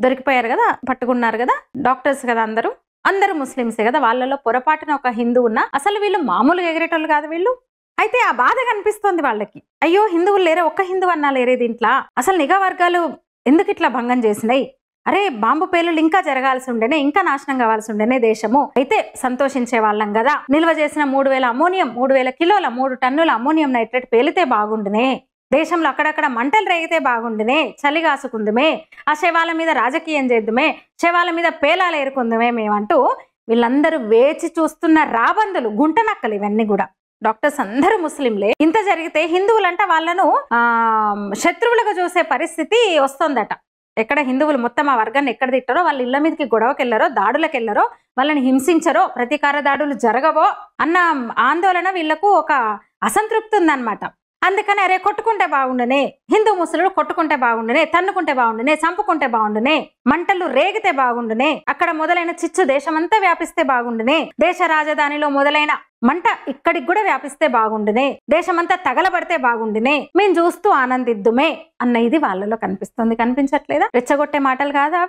దొరికిపోయారు కదా, పట్టుకున్నారు కదా, డాక్టర్స్ కదా, అందరూ ముస్లింసే కదా, వాళ్ళలో పొరపాటున ఒక హిందూ ఉన్నా అసలు వీళ్ళు మామూలుగా ఎగిరేటోళ్ళు కాదు వీళ్ళు. అయితే ఆ బాధ కనిపిస్తోంది వాళ్ళకి, అయ్యో హిందువులు లేరే, ఒక్క హిందూ అన్నా లేరే దీంట్లో, అసలు నిఘా వర్గాలు ఎందుకు ఇట్లా భంగం చేసినాయి, అరే బాంబు పేలుళ్ళు ఇంకా జరగాల్సి ఉండేనే, ఇంకా నాశనం కావాల్సి ఉండేనే దేశము, అయితే సంతోషించే వాళ్ళం కదా, నిల్వ చేసిన 3000 అమోనియం 3000 కిలోల 3 టన్నుల అమోనియం నైట్రేట్ పేలితే బాగుండునే, దేశంలో అక్కడక్కడ మంటలు రేగితే బాగుండునే, చలి కాసుకుందుమే, ఆ శవాల మీద రాజకీయం చేద్దుమే, శవాల మీద పేలాలు ఏరుకుందుమే మేమంటూ వీళ్ళందరూ వేచి చూస్తున్న రాబందులు, గుంటనక్కలు ఇవన్నీ కూడా. డాక్టర్స్ అందరూ ముస్లింలే. ఇంత జరిగితే హిందువులంట వాళ్ళను శత్రువులుగా చూసే పరిస్థితి వస్తుందట. ఎక్కడ హిందువులు మొత్తం ఆ వర్గాన్ని ఎక్కడ తిట్టారో, వాళ్ళ ఇళ్ల మీదకి గొడవకి వెళ్ళారో, దాడులకు వెళ్ళారో, వాళ్ళని హింసించరో, ప్రతీకార దాడులు జరగవో అన్న ఆందోళన వీళ్లకు ఒక అసంతృప్తి ఉందన్నమాట. అందుకని అరే కొట్టుకుంటే బాగుండునే, హిందూ ముస్లింలు కొట్టుకుంటే బాగుండునే, తన్నుకుంటే బాగుండునే, చంపుకుంటే బాగుండునే, మంటలు రేగితే బాగుండునే, అక్కడ మొదలైన చిచ్చు దేశమంతా వ్యాపిస్తే బాగుండునే, దేశ రాజధానిలో మొదలైన మంట ఇక్కడికి కూడా వ్యాపిస్తే బాగుండునే, దేశమంతా తగలబడితే బాగుండునే, మేము చూస్తూ ఆనందిద్దుమే అన్న ఇది వాళ్ళలో కనిపిస్తుంది. కనిపించట్లేదా? రెచ్చగొట్టే మాటలు కాదా అవి?